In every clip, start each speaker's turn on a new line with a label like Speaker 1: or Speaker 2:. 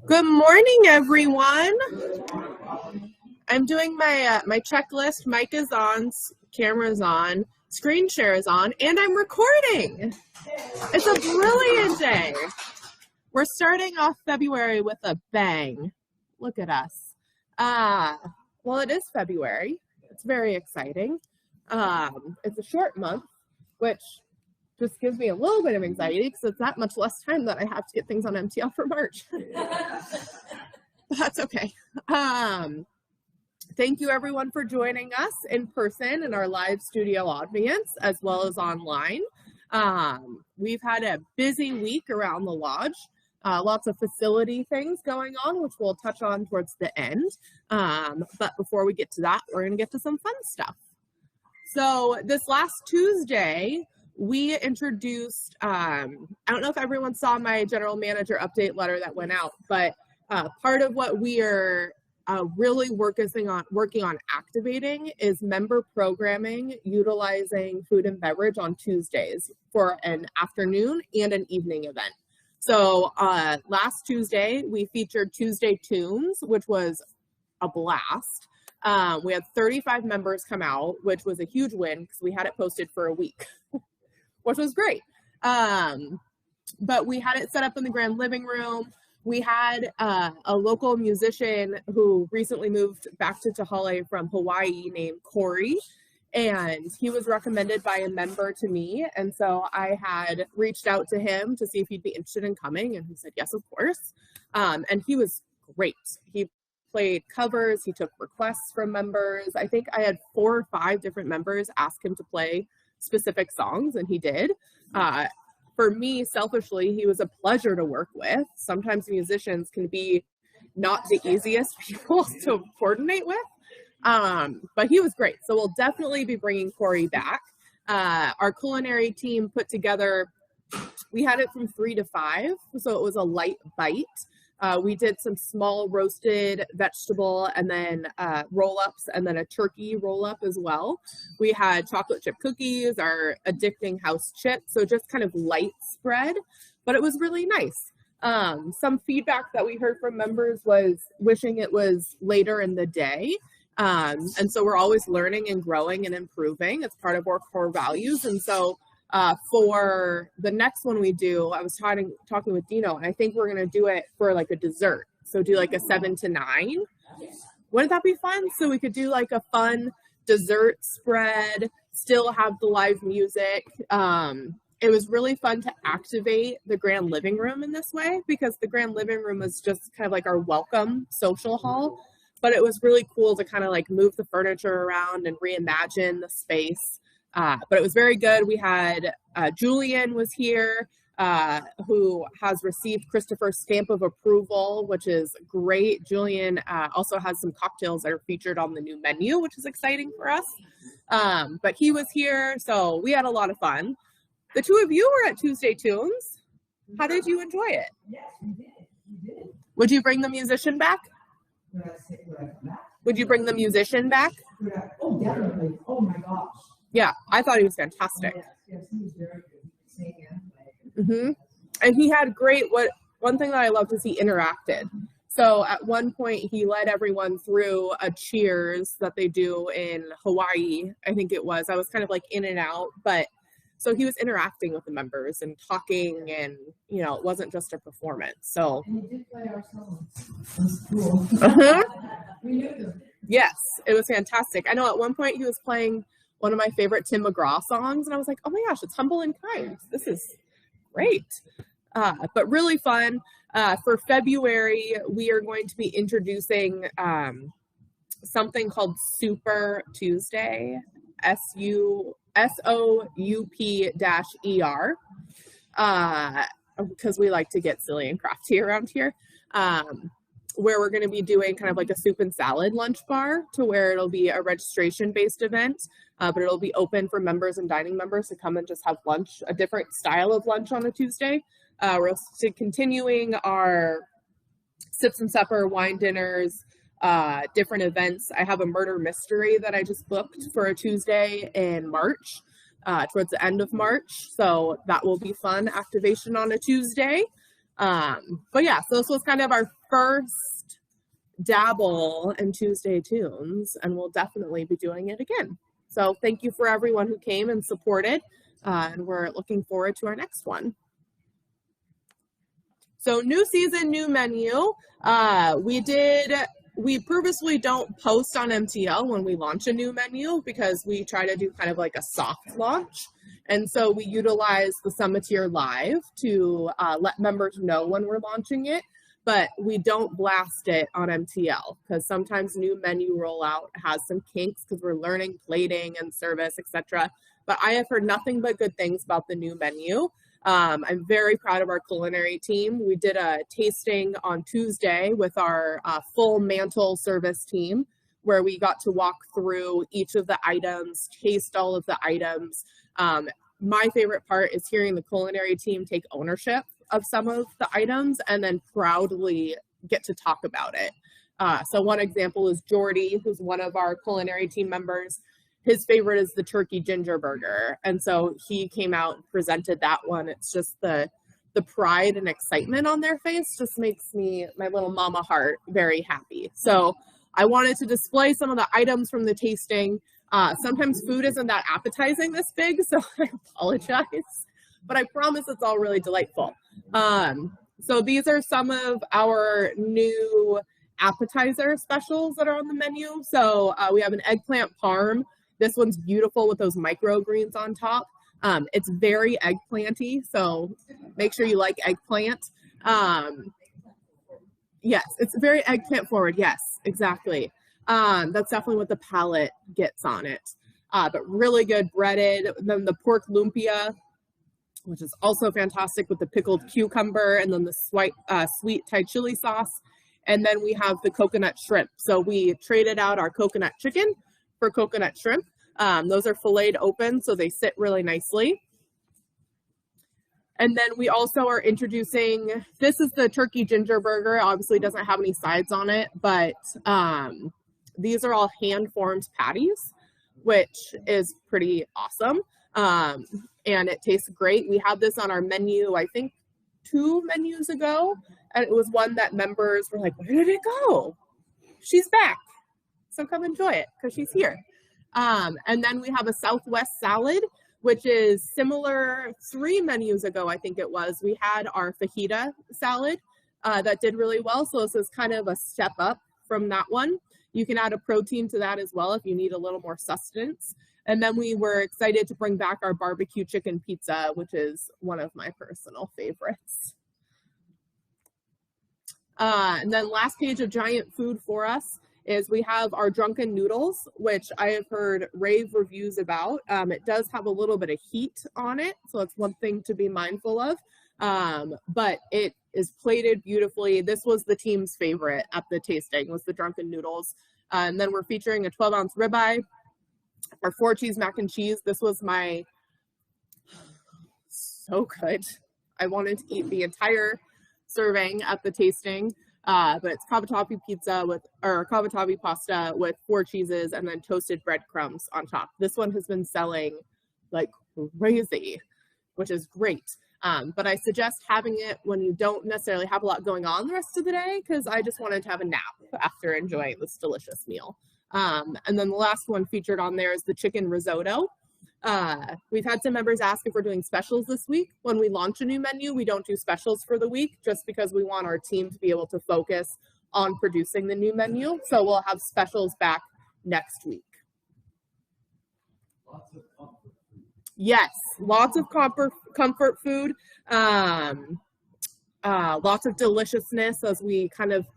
Speaker 1: Good morning, everyone. I'm doing my my checklist. Mic is on, camera's on, screen share is on, and I'm recording. It's a brilliant day. We're starting off February with a bang. Look at us. Well, it is February. It's very exciting. It's a short month, which just gives me a little bit of anxiety because it's that much less time that I have to get things on MTL for March. That's okay. Thank you everyone for joining us in person in our live studio audience as well as online. We've had a busy week around the lodge. Lots of facility things going on, which we'll touch on towards the end. But before we get to that, we're going to get to some fun stuff. So this last Tuesday, we introduced, I don't know if everyone saw my general manager update letter that went out, but part of what we are really working on activating is member programming utilizing food and beverage on Tuesdays for an afternoon and an evening event. So last Tuesday, we featured Tuesday Tunes, which was a blast. We had 35 members come out, which was a huge win because we had it posted for a week, which was great. But we had it set up in the grand living room. We had a local musician who recently moved back to Tahale from Hawaii named Corey, and he was recommended by a member to me. And so I had reached out to him to see if he'd be interested in coming, and he said, yes, of course. And he was great. He played covers, he took requests from members. I think I had 4 or 5 different members ask him to play specific songs, and he did. For me, selfishly, he was a pleasure to work with. Sometimes musicians can be not the easiest people to coordinate with, but he was great. So we'll definitely be bringing Corey back. Our culinary team put together, we had it from 3 to 5, so it was a light bite. We did some small roasted vegetable and then roll-ups and then a turkey roll-up as well. We had chocolate chip cookies, our addicting house chips, so just kind of light spread, but it was really nice. Some feedback that we heard from members was wishing it was later in the day. And so we're always learning and growing and improving. It's part of our core values. And so for the next one we do, I was talking with Dino, and I think we're going to do it for like a dessert. So do like a 7 to 9. Wouldn't that be fun? So we could do like a fun dessert spread, still have the live music. It was really fun to activate the grand living room in this way because the grand living room was just kind of like our welcome social hall. But it was really cool to kind of like move the furniture around and reimagine the space. But it was very good. We had Julian was here, who has received Christopher's stamp of approval, which is great. Julian also has some cocktails that are featured on the new menu, which is exciting for us. But he was here, so we had a lot of fun. The two of you were at Tuesday Tunes. How did you enjoy it?
Speaker 2: Yes, we did. We did.
Speaker 1: Would you bring the musician back? Would you bring the musician back?
Speaker 2: Oh, definitely. Oh, my gosh.
Speaker 1: Yeah, I thought he was fantastic.
Speaker 2: Oh, yes, he was very good. Sing
Speaker 1: and play. And he had great, one thing that I loved is he interacted. So at one point he led everyone through a cheers that they do in Hawaii, I think it was. I was kind of like in and out, but so he was interacting with the members and talking, and you know, it wasn't just a performance. So
Speaker 2: and he did play our songs. That's cool. We knew them.
Speaker 1: Yes, it was fantastic. I know at one point he was playing one of my favorite Tim McGraw songs, and I was like, oh my gosh, it's Humble and Kind. This is great. But really fun. For February, we are going to be introducing something called Super Tuesday, SOUP-ER, because we like to get silly and crafty around here, where we're going to be doing kind of like a soup and salad lunch bar, to where it'll be a registration-based event, but it'll be open for members and dining members to come and just have lunch, a different style of lunch on a Tuesday. We're also continuing our sips and supper, wine dinners, different events. I have a murder mystery that I just booked for a Tuesday in March. towards the end of March. So that will be fun, activation on a Tuesday. But yeah, so this was kind of our first dabble in Tuesday Tunes, and we'll definitely be doing it again. So thank you for everyone who came and supported, and we're looking forward to our next one. So new season, new menu. We purposely don't post on MTL when we launch a new menu because we try to do kind of like a soft launch. And so we utilize the Summiteer Live to let members know when we're launching it, but we don't blast it on MTL because sometimes new menu rollout has some kinks because we're learning plating and service, etc. But I have heard nothing but good things about the new menu. I'm very proud of our culinary team. We did a tasting on Tuesday with our full mantle service team where we got to walk through each of the items, taste all of the items. My favorite part is hearing the culinary team take ownership of some of the items and then proudly get to talk about it. So one example is Jordy, who's one of our culinary team members. His favorite is the turkey ginger burger. And so he came out and presented that one. It's just the pride and excitement on their face just makes my little mama heart very happy. So I wanted to display some of the items from the tasting. Sometimes food isn't that appetizing this big, so I apologize, but I promise it's all really delightful. So these are some of our new appetizer specials that are on the menu. So we have an eggplant parm. This one's beautiful with those microgreens on top. It's very eggplanty, so make sure you like eggplant. Yes, it's very eggplant forward. Yes, exactly. That's definitely what the palate gets on it. But really good breaded. Then the pork lumpia, which is also fantastic with the pickled cucumber, and then the sweet Thai chili sauce. And then we have the coconut shrimp. So we traded out our coconut chicken for coconut shrimp. Those are filleted open, so they sit really nicely. And then we also are introducing, this is the turkey ginger burger. Obviously doesn't have any sides on it, but these are all hand-formed patties, which is pretty awesome. And it tastes great. We had this on our menu, I think 2 menus ago, and it was one that members were like, where did it go? She's back. So come enjoy it because she's here. And then we have a Southwest salad, which is similar. 3 menus ago, I think it was, we had our fajita salad that did really well. So this is kind of a step up from that one. You can add a protein to that as well if you need a little more sustenance. And then we were excited to bring back our barbecue chicken pizza, which is one of my personal favorites. And then last page of giant food for us is we have our drunken noodles, which I have heard rave reviews about. It does have a little bit of heat on it, so it's one thing to be mindful of. But it is plated beautifully. This was the team's favorite at the tasting, was the drunken noodles. And then we're featuring a 12-ounce ribeye, our 4-cheese mac and cheese. This was so good. I wanted to eat the entire serving at the tasting. But it's cavatappi cavatappi pasta with 4 cheeses and then toasted breadcrumbs on top. This one has been selling like crazy, which is great. But I suggest having it when you don't necessarily have a lot going on the rest of the day, because I just wanted to have a nap after enjoying this delicious meal. And then the last one featured on there is the chicken risotto. We've had some members ask if we're doing specials this week. When we launch a new menu, we don't do specials for the week just because we want our team to be able to focus on producing the new menu. So we'll have specials back next week.
Speaker 2: Lots of comfort food.
Speaker 1: Yes, lots of comfort food. Lots of deliciousness as we kind of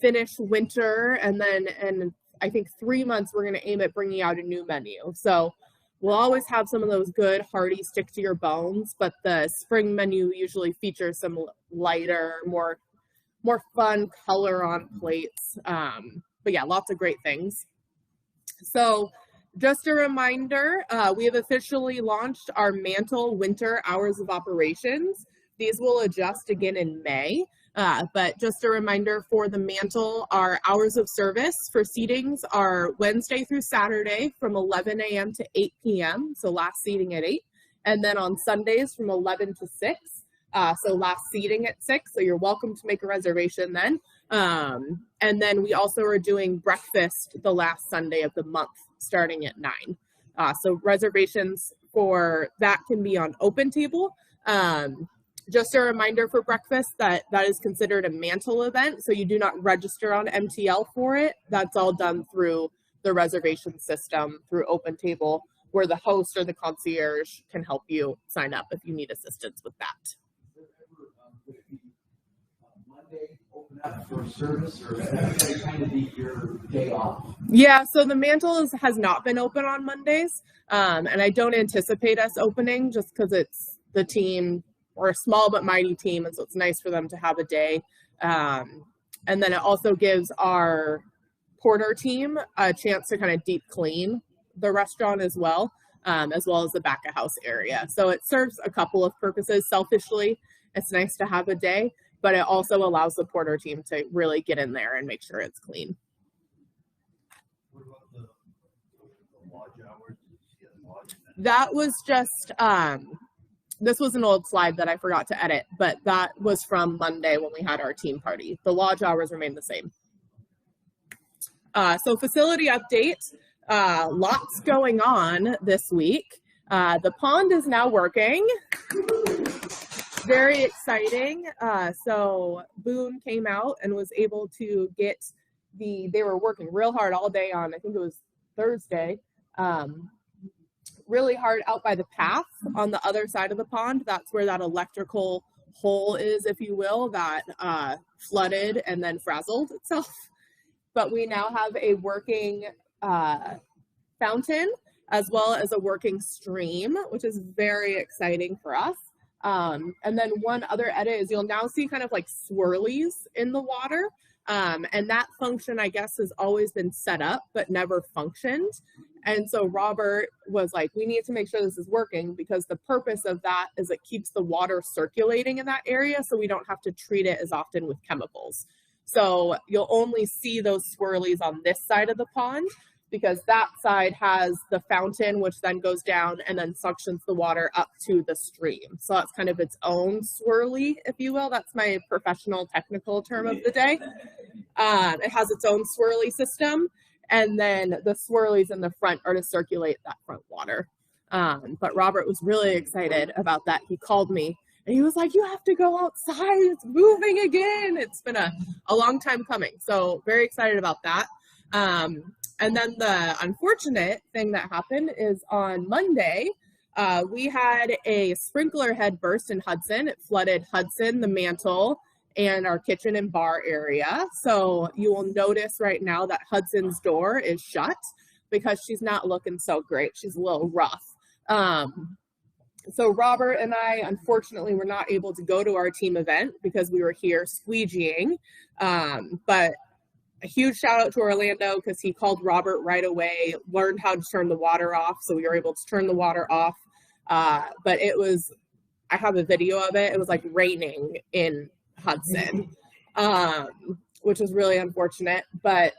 Speaker 1: finish winter, and then in I think 3 months we're going to aim at bringing out a new menu. So we'll always have some of those good, hearty, stick to your bones, but the spring menu usually features some lighter, more fun color on plates. But yeah, lots of great things. So just a reminder, we have officially launched our Mantle Winter Hours of Operations. These will adjust again in May. But just a reminder for the mantle, our hours of service for seatings are Wednesday through Saturday from 11 a.m. to 8 p.m. So last seating at 8. And then on Sundays from 11 to 6. So last seating at 6. So you're welcome to make a reservation then. And then we also are doing breakfast the last Sunday of the month starting at 9. So reservations for that can be on Open Table. Just a reminder for breakfast that is considered a mantle event, so you do not register on MTL for it. That's all done through the reservation system through Open Table, where the host or the concierge can help you sign up if you need assistance with that.
Speaker 3: Monday open up for service, or is that kind of be your day off?
Speaker 1: Yeah, so the mantle has not been open on Mondays, and I don't anticipate us opening just because it's the team. We're a small but mighty team, and so it's nice for them to have a day. And then it also gives our porter team a chance to kind of deep clean the restaurant as well as the back of house area. So it serves a couple of purposes. Selfishly, it's nice to have a day, but it also allows the porter team to really get in there and make sure it's clean.
Speaker 3: What about the lodge hours?
Speaker 1: That was just this was an old slide that I forgot to edit, but that was from Monday when we had our team party. The lodge hours remain the same. So facility update, lots going on this week. The pond is now working. Very exciting. So Boone came out and was able to get they were working real hard all day on, I think it was Thursday, really hard out by the path on the other side of the pond. That's where that electrical hole is, if you will, that flooded and then frazzled itself. But we now have a working fountain as well as a working stream, which is very exciting for us. And then one other edit is you'll now see kind of like swirlies in the water. And that function, I guess, has always been set up but never functioned. And so Robert was like, we need to make sure this is working, because the purpose of that is it keeps the water circulating in that area so we don't have to treat it as often with chemicals. So you'll only see those swirlies on this side of the pond, because that side has the fountain, which then goes down and then suctions the water up to the stream. So that's kind of its own swirly, if you will. That's my professional technical term of the day. It has its own swirly system. And then the swirlies in the front are to circulate that front water. But Robert was really excited about that. He called me and he was like, you have to go outside. It's moving again. It's been a long time coming. So very excited about that. And then the unfortunate thing that happened is on Monday, we had a sprinkler head burst in Hudson. It flooded Hudson, the mantle, and our kitchen and bar area. So you will notice right now that Hudson's door is shut because she's not looking so great. She's a little rough. So Robert and I, unfortunately, were not able to go to our team event because we were here squeegeeing. But a huge shout out to Orlando, because he called Robert right away, learned how to turn the water off. So we were able to turn the water off. But it was, I have a video of it. It was like raining in Hudson, which is really unfortunate. But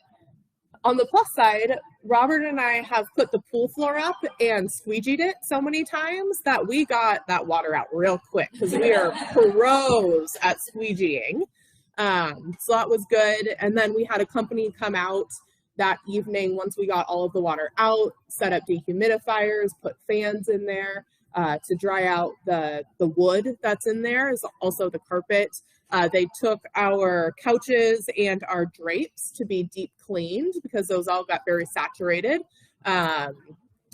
Speaker 1: on the plus side, Robert and I have put the pool floor up and squeegeed it so many times that we got that water out real quick, because we are pros at squeegeeing. So that was good. And then we had a company come out that evening once we got all of the water out, set up dehumidifiers, put fans in there to dry out the wood that's in there, is also the carpet. They took our couches and our drapes to be deep cleaned because those all got very saturated. And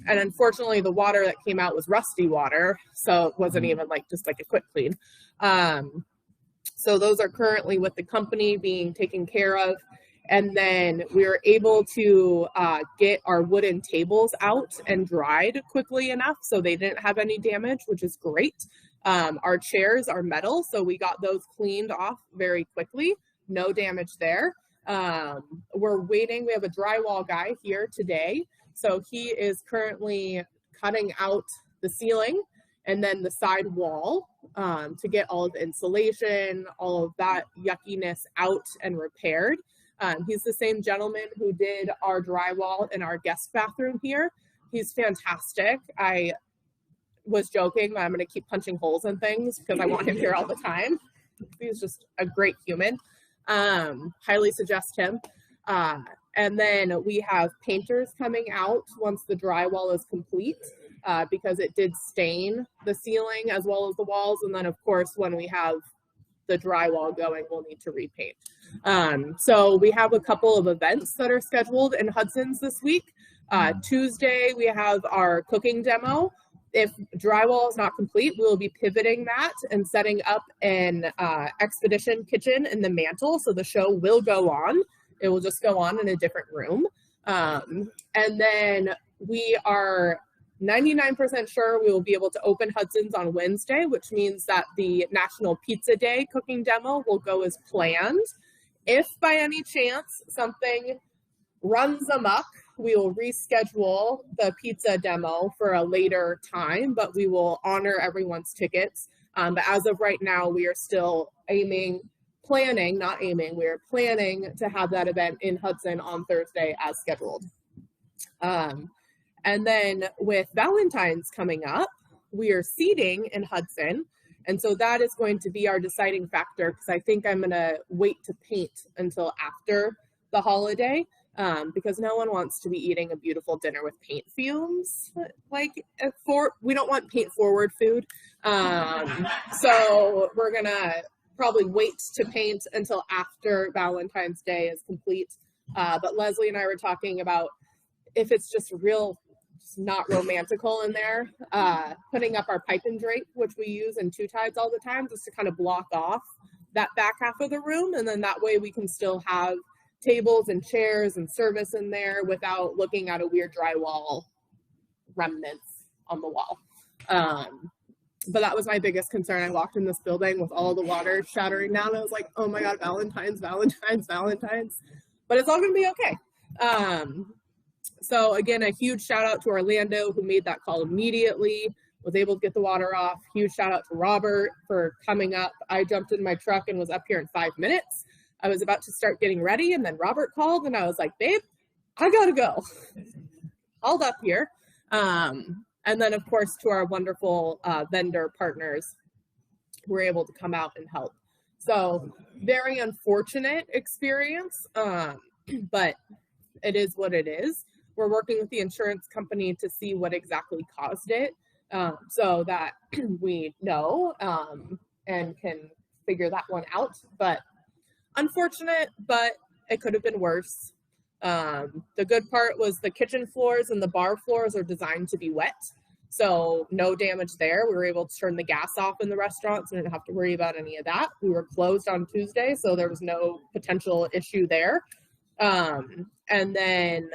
Speaker 1: unfortunately, the water that came out was rusty water, so it wasn't even like just like a quick clean. So those are currently with the company being taken care of. And then we were able to get our wooden tables out and dried quickly enough so they didn't have any damage, which is great. Our chairs are metal, so we got those cleaned off very quickly. No damage there. We're waiting. We have a drywall guy here today. So he is currently cutting out the ceiling and then the side wall to get all of the insulation, all of that yuckiness out and repaired. He's the same gentleman who did our drywall in our guest bathroom here. He's fantastic. I was joking, but I'm going to keep punching holes in things because I want him here all the time. He's just a great human. Highly suggest him. And then we have painters coming out once the drywall is complete, because it did stain the ceiling as well as the walls. And then, of course, when we have the drywall going, we'll need to repaint. So we have a couple of events that are scheduled in Hudson's this week. Tuesday, we have our cooking demo. If drywall is not complete, we will be pivoting that and setting up an expedition kitchen in the mantle. So the show will go on. It will just go on in a different room. And then we are 99% sure we will be able to open Hudson's on Wednesday, which means that the National Pizza Day cooking demo will go as planned. If by any chance something runs amok, we will reschedule the pizza demo for a later time, but we will honor everyone's tickets. But as of right now, we are still planning to have that event in Hudson on Thursday as scheduled. And then with Valentine's coming up, we are seating in Hudson. And so that is going to be our deciding factor, because I think I'm going to wait to paint until after the holiday. Because no one wants to be eating a beautiful dinner with paint fumes. We don't want paint forward food. So we're gonna probably wait to paint until after Valentine's Day is complete. But Leslie and I were talking about, if it's just not romantical in there, putting up our pipe and drape, which we use in two tides all the time, just to kind of block off that back half of the room. And then that way we can still have tables and chairs and service in there without looking at a weird drywall remnants on the wall. But that was my biggest concern. I walked in this building with all the water shattering down. I was like, oh my God, Valentine's. But it's all going to be okay. So again, a huge shout out to Orlando, who made that call immediately, was able to get the water off. Huge shout out to Robert for coming up. I jumped in my truck and was up here in 5 minutes. I was about to start getting ready, and then Robert called, and I was like, babe, I gotta go. Hauled up here. And then, of course, to our wonderful vendor partners who were able to come out and help. So very unfortunate experience, but it is what it is. We're working with the insurance company to see what exactly caused it, so that we know and can figure that one out. But unfortunate, but it could have been worse. The good part was the kitchen floors and the bar floors are designed to be wet, so no damage there. We were able to turn the gas off in the restaurant, so we didn't have to worry about any of that. We were closed on Tuesday, so there was no potential issue there. And then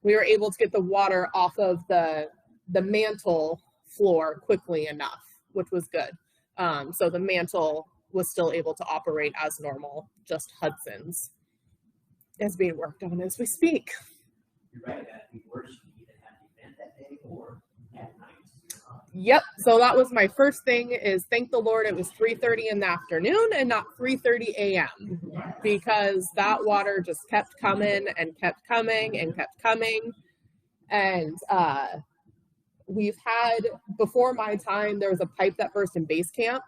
Speaker 1: we were able to get the water off of the mantle floor quickly enough, which was good. So the mantle was still able to operate as normal. Just Hudson's is being worked on as we speak.
Speaker 3: You're right, that'd be worse for you to have the event that day or at night.
Speaker 1: Yep, so that was my first thing, is thank the Lord it was 3:30 in the afternoon and not 3:30 a.m. because that water just kept coming and kept coming and kept coming. And we've had, before my time, there was a pipe that burst in base camp.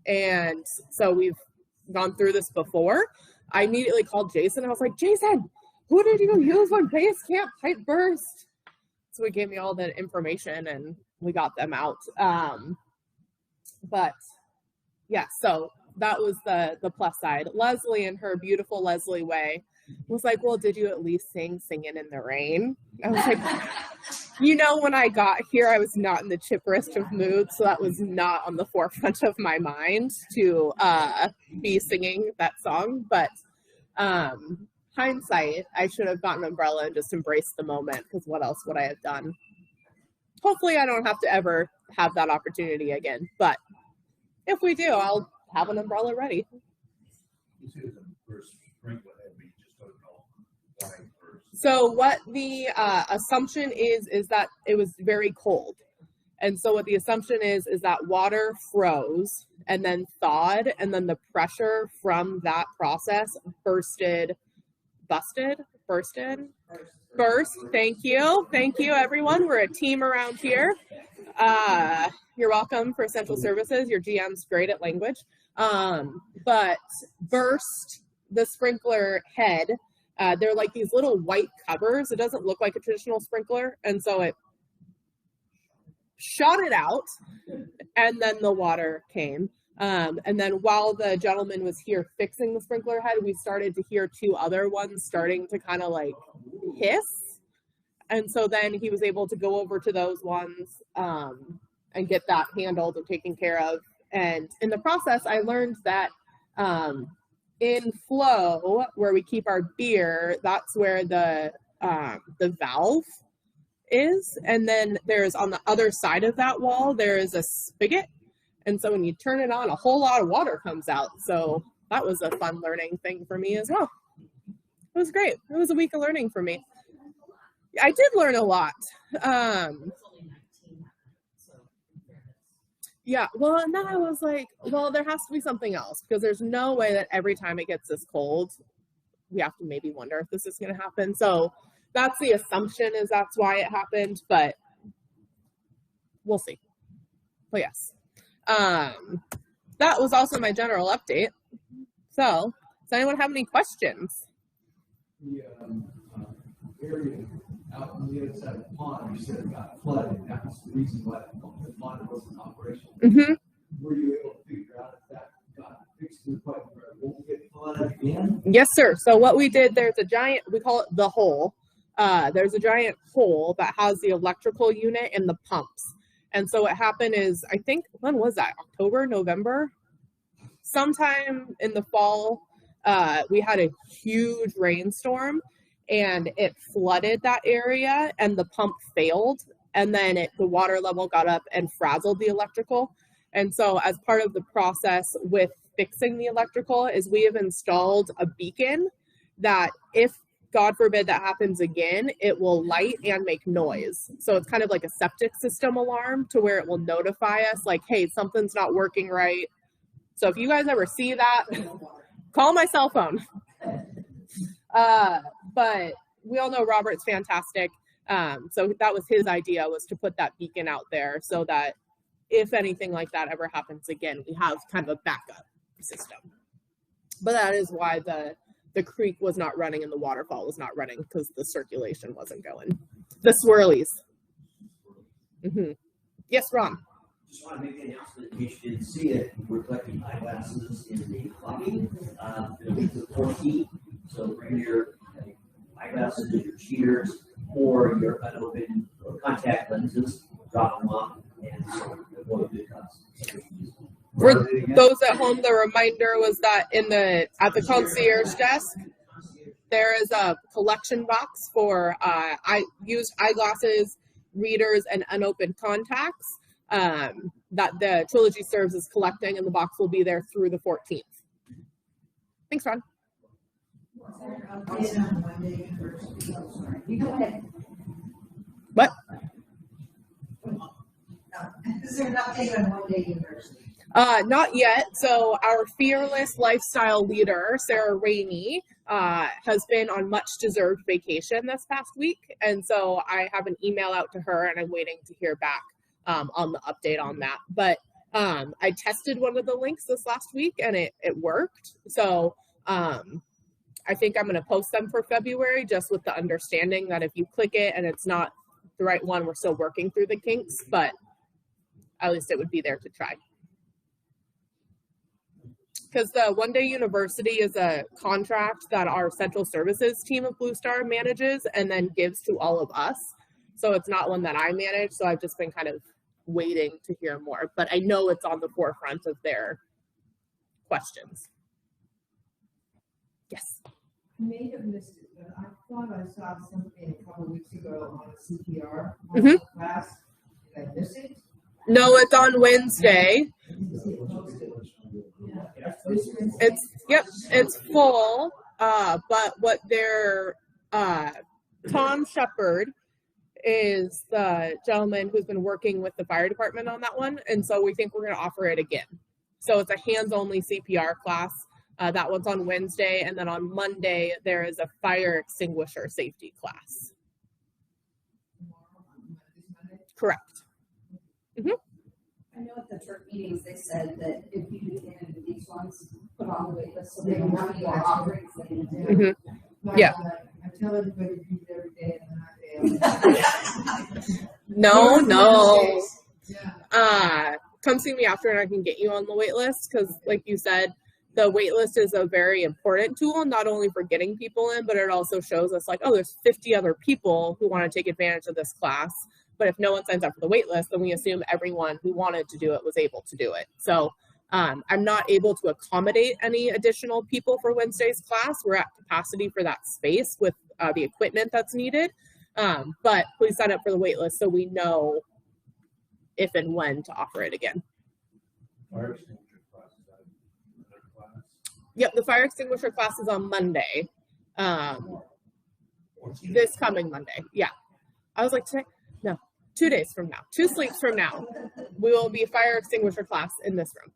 Speaker 1: And so we've gone through this before. I immediately called Jason. I was like, Jason, who did you use when base camp pipe burst? So he gave me all the information and we got them out. But yeah, so that was the plus side. Leslie, in her beautiful Leslie way, was like, well, did you at least sing Singing in the Rain? I was like, when I got here, I was not in the chipperest of moods, so that was not on the forefront of my mind to be singing that song. But hindsight, I should have gotten an umbrella and just embraced the moment, because what else would I have done? Hopefully I don't have to ever have that opportunity again. But if we do, I'll have an umbrella ready.
Speaker 4: You see the first sprinkler head, we just don't know why first.
Speaker 1: So what the assumption is that it was very cold. And so what the assumption is that water froze and then thawed, and then the pressure from that process burst. Thank you, everyone. We're a team around here. You're welcome for Central Services. Your GM's great at language. But burst the sprinkler head. They're like these little white covers. It doesn't look like a traditional sprinkler. And so it shot it out, and then the water came. And then while the gentleman was here fixing the sprinkler head, we started to hear 2 other ones starting to kind of like hiss. And so then he was able to go over to those ones and get that handled and taken care of. And in the process, I learned that in flow, where we keep our beer, that's where the valve is. And then there's on the other side of that wall, there is a spigot. And so when you turn it on, a whole lot of water comes out. So that was a fun learning thing for me as well. It was great. It was a week of learning for me. I did learn a lot. Yeah, well, and then I was like, well, there has to be something else, because there's no way that every time it gets this cold, we have to maybe wonder if this is going to happen. So that's the assumption, is that's why it happened, but we'll see. But yes, that was also my general update. So does anyone have any questions?
Speaker 3: The area out on the other side of the pond, you said it got flooded. That was the reason why the pond wasn't operational.
Speaker 1: Mm-hmm.
Speaker 3: Were you able to figure out if that got fixed to the point where it won't get flooded again?
Speaker 1: Yes, sir. So what we did, there's a giant, we call it the hole. There's a giant hole that has the electrical unit and the pumps. And so what happened is, I think, when was that? October, November? Sometime in the fall, we had a huge rainstorm, and it flooded that area, and the pump failed, and then the water level got up and frazzled the electrical. And so as part of the process with fixing the electrical is we have installed a beacon that, if God forbid that happens again, it will light and make noise. So it's kind of like a septic system alarm, to where it will notify us like, hey, something's not working right. So if you guys ever see that, call my cell phone. But we all know Robert's fantastic. So that was his idea, was to put that beacon out there so that if anything like that ever happens again, we have kind of a backup system. But that is why the creek was not running and the waterfall was not running, because the circulation wasn't going. The swirlies. Mm-hmm. Yes, Ron.
Speaker 5: Just want to make the announcement, in case you didn't see it, we're collecting eyeglasses in the lobby the week of the 14th. So bring your eyeglasses, your cheaters, or your unopened or contact lenses, drop them off, and so avoid good cuts.
Speaker 1: For those at home, the reminder was that at the concierge desk, there is a collection box for used eyeglasses, readers, and unopened contacts that the Trilogy Serves is collecting, and the box will be there through the 14th. Thanks, Ron. What?
Speaker 2: Is there an update on One Day University?
Speaker 1: Not yet. So our fearless lifestyle leader, Sarah Rainey, has been on much deserved vacation this past week. And so I have an email out to her, and I'm waiting to hear back on the update on that. But I tested one of the links this last week, and it worked. So I think I'm going to post them for February, just with the understanding that if you click it and it's not the right one, we're still working through the kinks, but at least it would be there to try. Because the One Day University is a contract that our Central Services team of Blue Star manages and then gives to all of us. So it's not one that I manage, so I've just been kind of waiting to hear more. But I know it's on the forefront of their questions. Yes?
Speaker 2: I may have missed it, but I thought I saw something a couple weeks ago on a CPR class. Did I miss it?
Speaker 1: No, it's on Wednesday. It's full. But what their Tom Shepard is the gentleman who's been working with the fire department on that one. And so we think we're going to offer it again. So it's a hands-only CPR class. That one's on Wednesday. And then on Monday, there is a fire extinguisher safety class. Correct. Mm-hmm.
Speaker 6: I know at the church meetings, they said that if you do get into these ones, put on the wait list so they don't have any more offerings.
Speaker 1: Mm-hmm. Yeah.
Speaker 2: I tell everybody to do it every day and then I fail.
Speaker 1: No.
Speaker 2: Yeah.
Speaker 1: Come see me after and I can get you on the wait list because, like you said, the wait list is a very important tool, not only for getting people in, but it also shows us like, oh, there's 50 other people who want to take advantage of this class. But if no one signs up for the wait list, then we assume everyone who wanted to do it was able to do it. So I'm not able to accommodate any additional people for Wednesday's class. We're at capacity for that space with the equipment that's needed. But please sign up for the wait list so we know if and when to offer it again.
Speaker 4: Fire extinguisher class, is that another class?
Speaker 1: Yep, the fire extinguisher class is on Monday. This coming Monday. Yeah. I was like, today? No, 2 days from now. 2 sleeps from now. We will be fire extinguisher class in this room.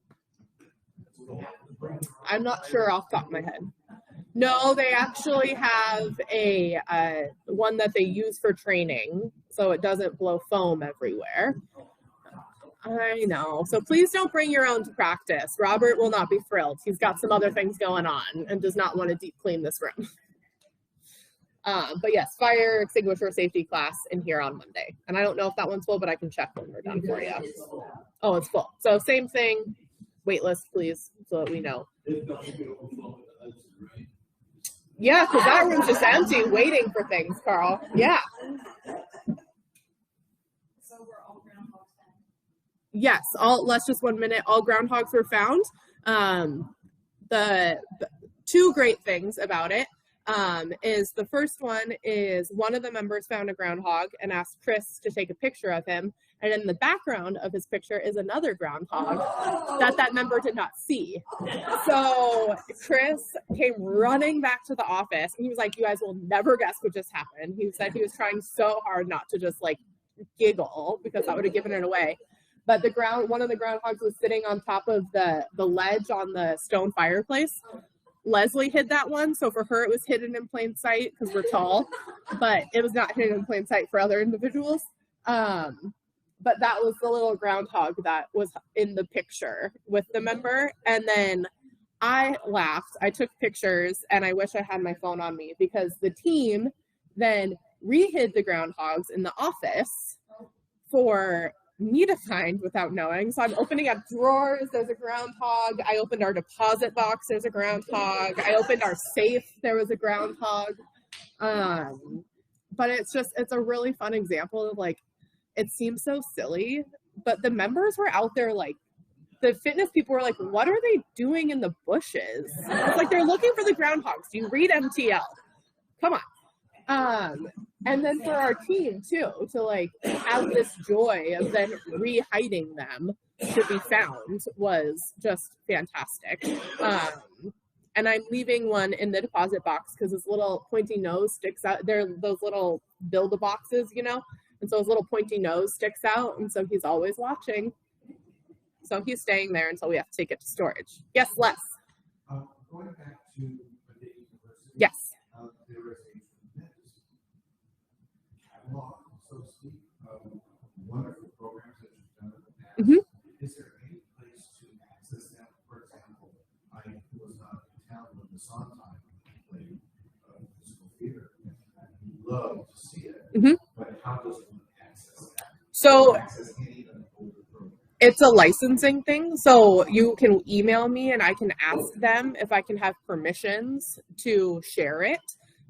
Speaker 1: I'm not sure off the top of my head. No, they actually have a one that they use for training so it doesn't blow foam everywhere. I know. So please don't bring your own to practice. Robert will not be thrilled. He's got some other things going on and does not want to deep clean this room. But yes, fire extinguisher safety class in here on Monday. And I don't know if that one's full, but I can check when we're done for you. Oh, it's full. So same thing. Wait list, please, so that we know. Yeah, because that room's just empty, waiting for things, Carl. Yeah.
Speaker 6: So we're all groundhogs then?
Speaker 1: Yes. Let's just 1 minute. All groundhogs were found. The two great things about it is the first one is one of the members found a groundhog and asked Chris to take a picture of him. And in the background of his picture is another groundhog that member did not see. So Chris came running back to the office and he was like, you guys will never guess what just happened. He said he was trying so hard not to just like giggle because that would have given it away. But one of the groundhogs was sitting on top of the ledge on the stone fireplace. Leslie hid that one, so for her it was hidden in plain sight because we're tall, but it was not hidden in plain sight for other individuals. But that was the little groundhog that was in the picture with the member. And then I laughed. I took pictures, and I wish I had my phone on me because the team then re-hid the groundhogs in the office for me to find without knowing. So I'm opening up drawers, there's a groundhog. I opened our deposit box, there's a groundhog. I opened our safe, there was a groundhog. But it's a really fun example of like, it seems so silly, but the members were out there like, the fitness people were like, what are they doing in the bushes? It's like, they're looking for the groundhogs. Do you read MTL? Come on. And then for our team too, to like have this joy of then re-hiding them to be found was just fantastic. And I'm leaving one in the deposit box because his little pointy nose sticks out. They're those little build-a-boxes, you know? And so his little pointy nose sticks out, and so he's always watching. So he's staying there until we have to take it to storage. Yes, Les.
Speaker 3: Going back to the university.
Speaker 1: Yes.
Speaker 3: There was a tremendous catalog, so to speak, of wonderful programs that you've done in the past.
Speaker 1: Mm-hmm.
Speaker 3: Is there any place to access them? For example, I was not in town when the Summiteer played physical theater. I'd love to see it.
Speaker 1: Mm-hmm.
Speaker 3: But how does one access that?
Speaker 1: So
Speaker 3: Access any of the older programs?
Speaker 1: it's a licensing thing. So you can email me and I can ask them if I can have permissions to share it.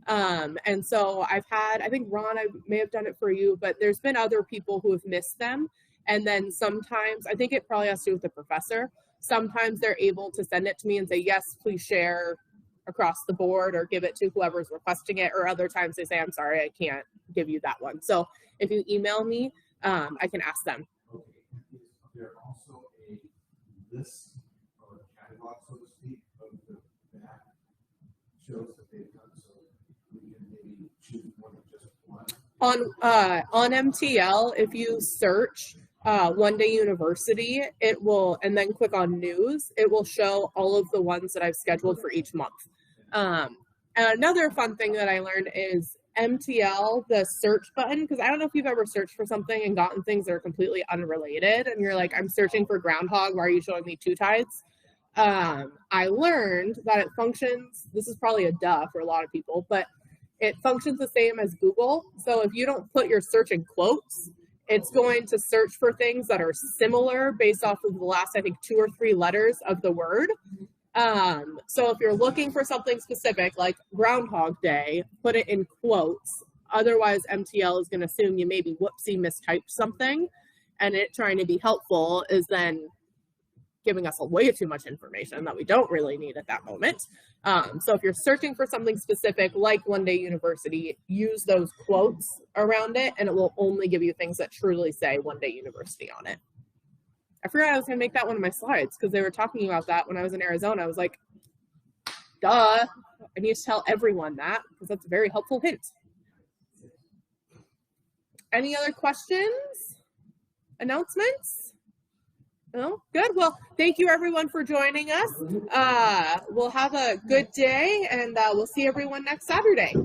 Speaker 1: And so I think Ron, I may have done it for you, but there's been other people who have missed them. And then sometimes, I think it probably has to do with the professor. Sometimes they're able to send it to me and say, yes, please share across the board or give it to whoever's requesting it. Or other times they say, I'm sorry, I can't give you that one. So if you email me, I can ask them.
Speaker 3: Okay. Is there also a list or a catalog, so to speak, of the back shows that they've done so we can maybe choose more than just one?
Speaker 1: On MTL, if you search One Day University, it will, and then click on news, it will show all of the ones that I've scheduled for each month. And another fun thing that I learned is MTL, the search button, because I don't know if you've ever searched for something and gotten things that are completely unrelated, and you're like, I'm searching for groundhog, why are you showing me two tides? I learned that it functions, this is probably a duh for a lot of people, but it functions the same as Google. So if you don't put your search in quotes, it's going to search for things that are similar based off of the last, I think, 2 or 3 letters of the word. So if you're looking for something specific like Groundhog Day, put it in quotes. Otherwise, MTL is going to assume you maybe whoopsie mistyped something, and it trying to be helpful is then giving us way too much information that we don't really need at that moment. So if you're searching for something specific like One Day University, use those quotes around it, and it will only give you things that truly say One Day University on it. I forgot I was going to make that one of my slides because they were talking about that when I was in Arizona. I was like, duh, I need to tell everyone that because that's a very helpful hint. Any other questions? Announcements? No? Good. Well, thank you everyone for joining us. We'll have a good day, and we'll see everyone next Saturday.